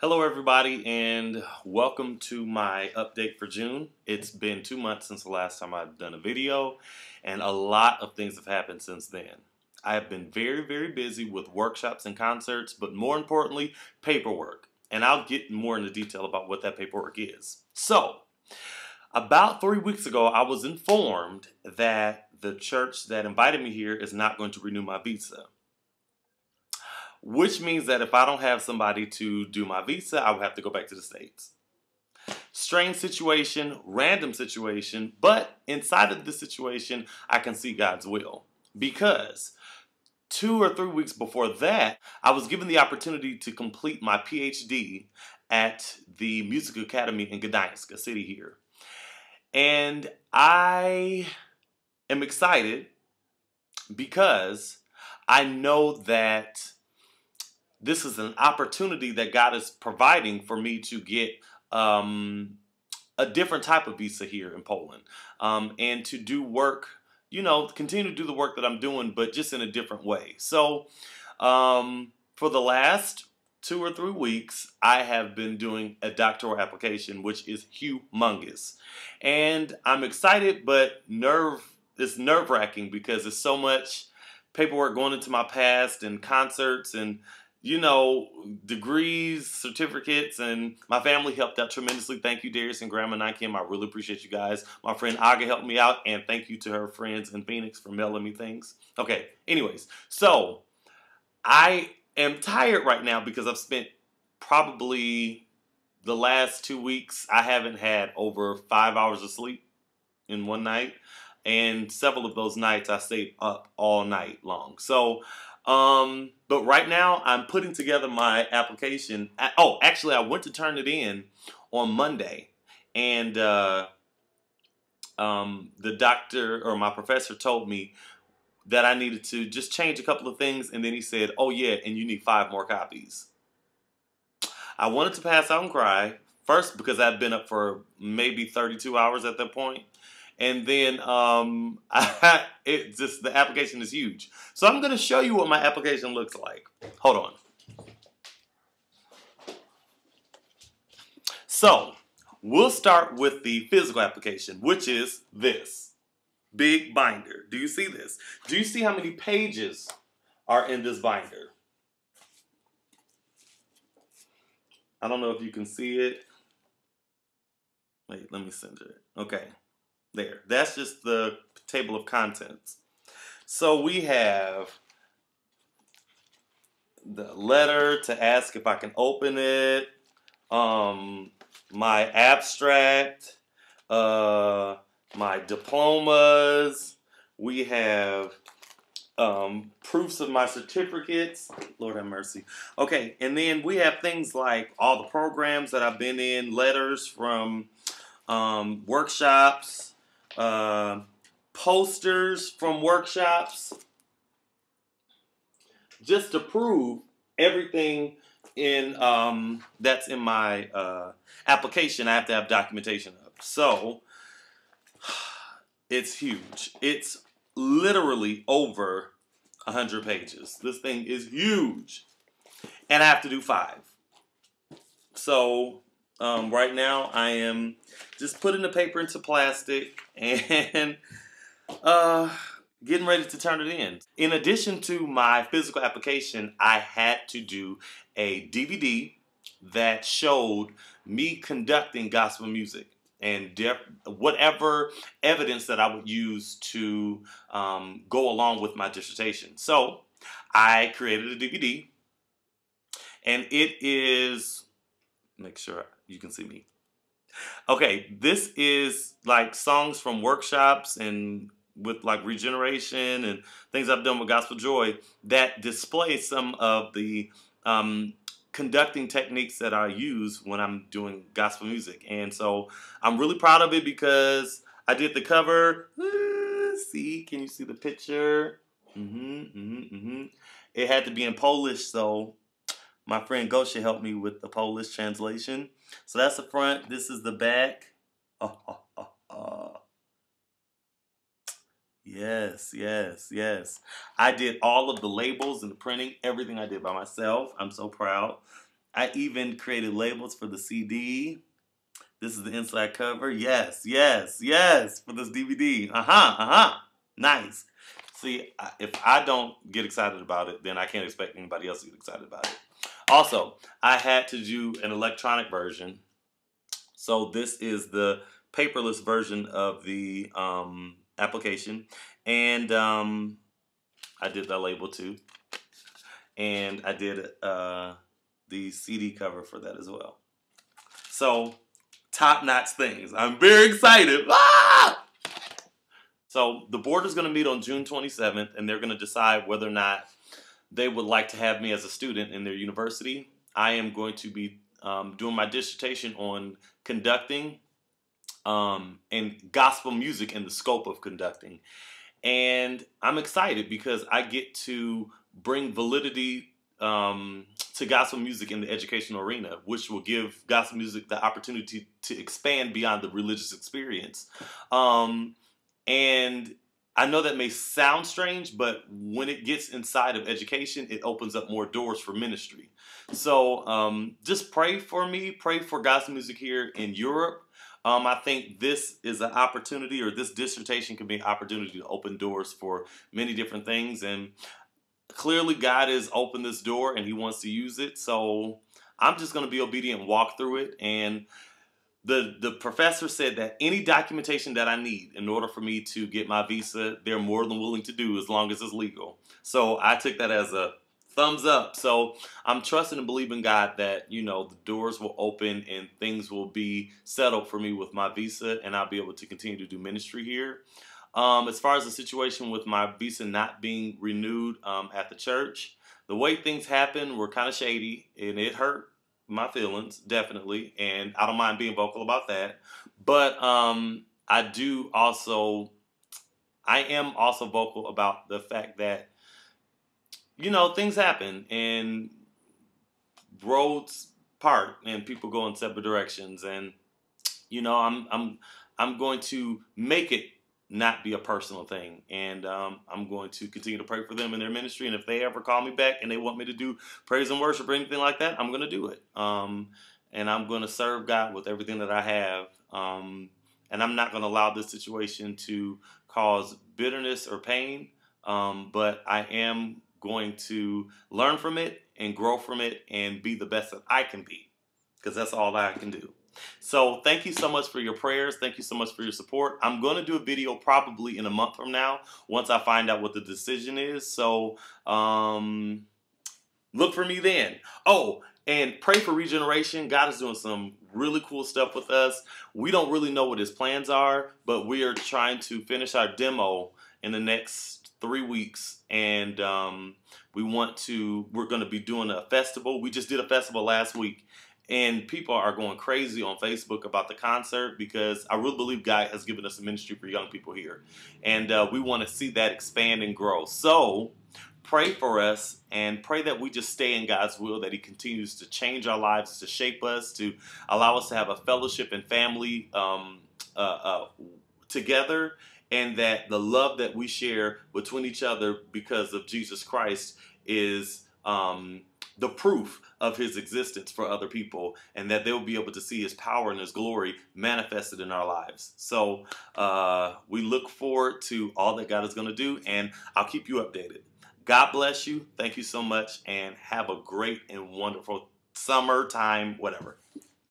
Hello everybody and welcome to my update for June. It's been 2 months since the last time I've done a video and a lot of things have happened since then. I have been very busy with workshops and concerts, but more importantly, paperwork. And I'll get more into detail about what that paperwork is. So, about 3 weeks ago, I was informed that the church that invited me here is not going to renew my visa. Which means that if I don't have somebody to do my visa, I would have to go back to the States. Strange situation, random situation, but inside of this situation, I can see God's will. Because 2 or 3 weeks before that, I was given the opportunity to complete my PhD at the Music Academy in Gdańsk, a city here. And I am excited because I know that this is an opportunity that God is providing for me to get a different type of visa here in Poland and to do work, continue to do the work that I'm doing, but just in a different way. So for the last 2 or 3 weeks, I have been doing a doctoral application, which is humongous. And I'm excited, but it's nerve-wracking because there's so much paperwork going into my past and concerts and degrees, certificates, and my family helped out tremendously. Thank you, Darius and Grandma and Kim. I really appreciate you guys. My friend Aga helped me out, and thank you to her friends in Phoenix for mailing me things. Okay, anyways, so I am tired right now because I've spent probably the last 2 weeks, I haven't had over 5 hours of sleep in one night, and several of those nights I stayed up all night long. So, but right now I'm putting together my application. Oh, actually I went to turn it in on Monday, and the doctor or my professor told me that I needed to just change a couple of things, and then he said, oh yeah, and you need 5 more copies. I wanted to pass out and cry, first because I'd been up for maybe 32 hours at that point. And then the application is huge. So I'm going to show you what my application looks like. Hold on. So we'll start with the physical application, which is this big binder. Do you see this? Do you see how many pages are in this binder? I don't know if you can see it. Wait, let me center it. Okay. There. That's just the table of contents. So we have the letter to ask if I can open it, my abstract, my diplomas. We have proofs of my certificates. Lord have mercy. Okay, and then we have things like all the programs that I've been in, letters from workshops, posters from workshops, just to prove everything in that's in my application. I have to have documentation of. So it's huge. It's literally over 100 pages. This thing is huge, and I have to do 5. So right now I am just putting the paper into plastic and getting ready to turn it in. In addition to my physical application, I had to do a DVD that showed me conducting gospel music and whatever evidence that I would use to go along with my dissertation. So I created a DVD, and it is, make sure you can see me. Okay, this is like songs from workshops and with like regeneration and things I've done with Gospel Joy that display some of the conducting techniques that I use when I'm doing gospel music. And so I'm really proud of it because I did the cover. See, can you see the picture? It had to be in Polish, so my friend Gosha helped me with the Polish translation. So that's the front. This is the back. Yes. I did all of the labels and the printing, everything I did by myself. I'm so proud. I even created labels for the CD. This is the inside cover. Yes, yes, yes, for this DVD. Nice. See, if I don't get excited about it, then I can't expect anybody else to get excited about it. Also, I had to do an electronic version. So this is the paperless version of the application. And I did the label too. And I did the CD cover for that as well. So, top-notch things. I'm very excited. Ah! So the board is going to meet on June 27th, and they're going to decide whether or not they would like to have me as a student in their university. I am going to be doing my dissertation on conducting and gospel music and the scope of conducting. And I'm excited because I get to bring validity to gospel music in the educational arena, which will give gospel music the opportunity to expand beyond the religious experience. And I know that may sound strange, but when it gets inside of education, it opens up more doors for ministry. So just pray for me, pray for gospel music here in Europe. I think this is an opportunity, or this dissertation can be an opportunity to open doors for many different things. And clearly God has opened this door and he wants to use it. So I'm just going to be obedient and walk through it. And the professor said that any documentation that I need in order for me to get my visa, they're more than willing to do as long as it's legal. So I took that as a thumbs up. So I'm trusting and believing God that, you know, the doors will open and things will be settled for me with my visa, and I'll be able to continue to do ministry here. As far as the situation with my visa not being renewed at the church, the way things happened were kind of shady, and it hurt my feelings, definitely, and I don't mind being vocal about that. But I am also vocal about the fact that, you know, things happen and roads part and people go in separate directions, and you know, I'm going to make it not be a personal thing, and I'm going to continue to pray for them in their ministry. And if they ever call me back and they want me to do praise and worship or anything like that, I'm going to do it. And I'm going to serve God with everything that I have. And I'm not going to allow this situation to cause bitterness or pain. But I am going to learn from it and grow from it and be the best that I can be, because that's all I can do. So thank you so much for your prayers. Thank you so much for your support. I'm going to do a video probably in a month from now once I find out what the decision is. So look for me then. Oh, and pray for regeneration. God is doing some really cool stuff with us. We don't really know what his plans are, but we are trying to finish our demo in the next 3 weeks. And we're going to be doing a festival. We just did a festival last week. And people are going crazy on Facebook about the concert, because I really believe God has given us a ministry for young people here. And we want to see that expand and grow. So pray for us and pray that we just stay in God's will, that he continues to change our lives, to shape us, to allow us to have a fellowship and family together, and that the love that we share between each other because of Jesus Christ is the proof of his existence for other people, and that they'll be able to see his power and his glory manifested in our lives. So we look forward to all that God is going to do, and I'll keep you updated. God bless you. Thank you so much, and have a great and wonderful summertime, whatever.